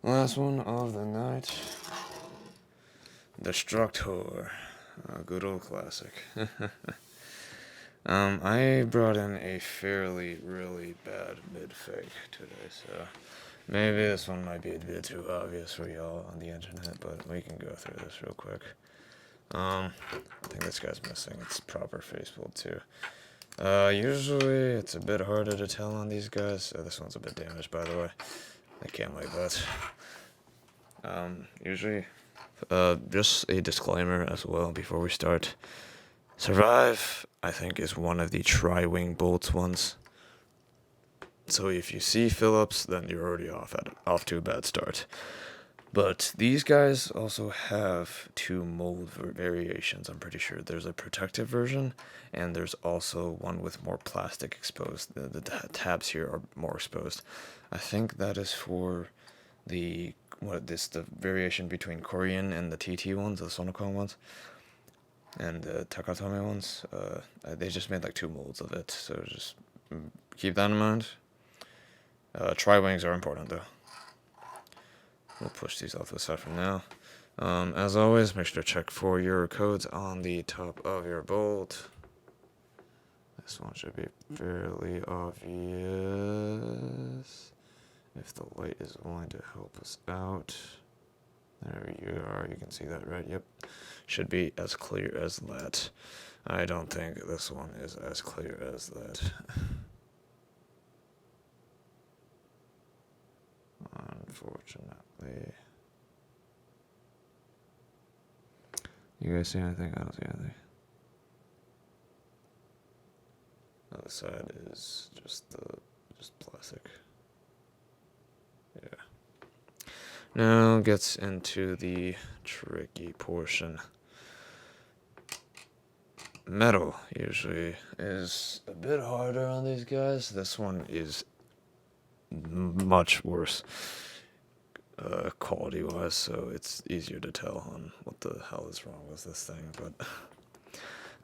Last one of the night. Destructor. A good old classic. I brought in a fairly, really bad Midfake today, so maybe this one might be a bit too obvious for y'all on the internet, but we can go through this real quick. I think this guy's missing its proper face build too. Usually it's a bit harder to tell on these guys. This one's a bit damaged, by the way. I can't like that. Usually, just a disclaimer as well before we start. Survive, I think, is one of the tri-wing bolts ones. So if you see Phillips, then you're already off to a bad start. But these guys also have two mold variations, I'm pretty sure. There's a protective version, and there's also one with more plastic exposed. The tabs here are more exposed. I think that is for the variation between Korean and the TT ones, the Sonokon ones, and the Takatomi ones. They just made like two molds of it, so just keep that in mind. Tri-wings are important though. We'll push these off to the side for now. As always, make sure to check for your codes on the top of your bolt. This one should be fairly obvious if the light is willing to help us out. There you are, you can see that, right? Yep. Should be as clear as that. I don't think this one is as clear as that. Unfortunately. You guys see anything? I don't see anything. Other side is just plastic. Yeah. Now gets into the tricky portion. Metal usually is a bit harder on these guys. This one is much worse quality wise, so it's easier to tell on what the hell is wrong with this thing. But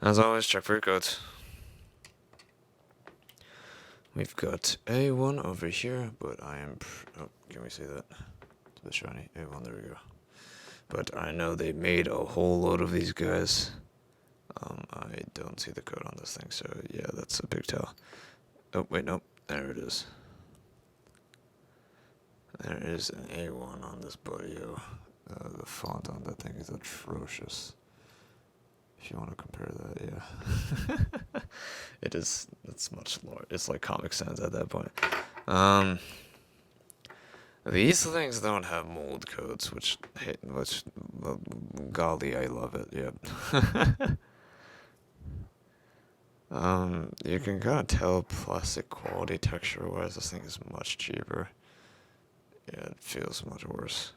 as always, check for your codes. We've got A1 over here, but I am oh, can we see that? It's a bit shiny. A1, there we go. But I know they made a whole load of these guys. I don't see the code on this thing, so yeah, that's a big tell. Oh wait, nope, there it is. There is an A1 on this buddy-o. The font on that thing is atrocious. If you want to compare that, yeah. It's much larger. It's like Comic Sans at that point. These things don't have mold codes, which golly, I love it, yep. You can kind of tell plastic quality texture-wise, this thing is much cheaper. Yeah, it feels much worse.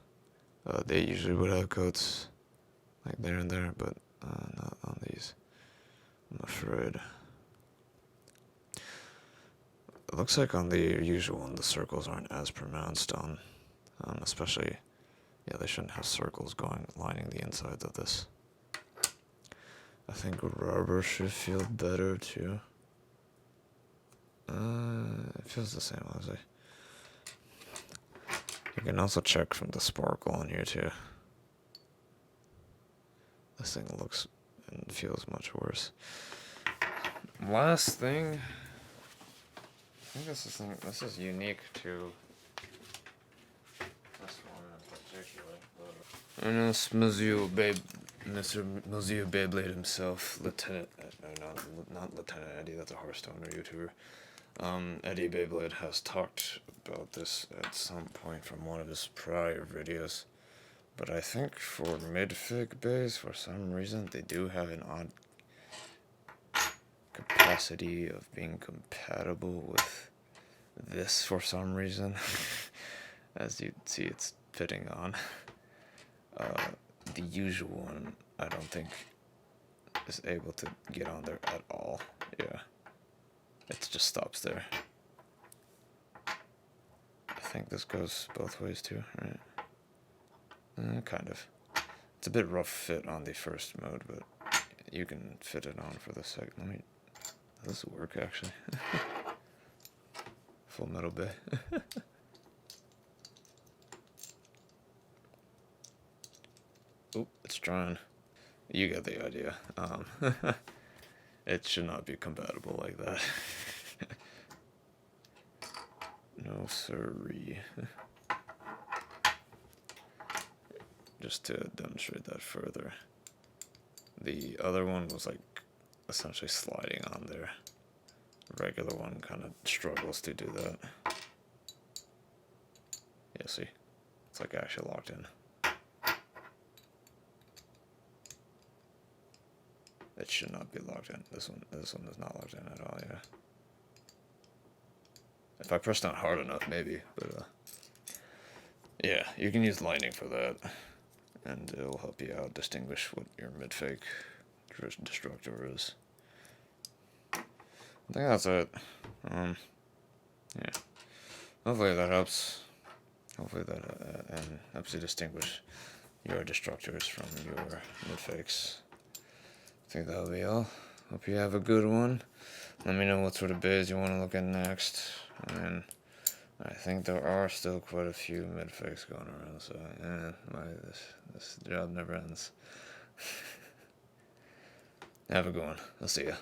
They usually would have coats like there and there, but not on these, I'm afraid. It looks like on the usual one, the circles aren't as pronounced on, especially, yeah, they shouldn't have circles lining the insides of this. I think rubber should feel better too. It feels the same, honestly. You can also check from the sparkle on here too. This thing looks and feels much worse. Last thing, I think this is unique to this one in particular. And it's Mr. Muzio Beyblade himself, Lieutenant, not Lieutenant Eddie, that's a Hearthstone YouTuber. Eddie Beyblade has talked about this at some point from one of his prior videos. But I think for Midfake base, for some reason, they do have an odd capacity of being compatible with this for some reason. As you see, it's fitting on. The usual one, I don't think, is able to get on there at all. Yeah. It just stops there. I think this goes both ways too, right? Kind of. It's a bit rough fit on the first mode, but you can fit it on for the second. Does this work actually? Full Metal Bay. Oop, it's trying. You get the idea. It should not be compatible like that. No siree. Just to demonstrate that further. The other one was like essentially sliding on there. The regular one kind of struggles to do that. Yeah, see? It's like actually locked in. It should not be locked in. This one is not locked in at all, yeah. If I press down hard enough, maybe, but yeah, you can use lightning for that, and it'll help you out distinguish what your midfake destructor is. I think that's it. Yeah. Hopefully that helps. Hopefully that helps you distinguish your destructors from your midfakes. I think that'll be all. Hope you have a good one. Let me know what sort of bids you want to look at next. I mean, I think there are still quite a few midfakes going around, so this job never ends. Have a good one. I'll see ya.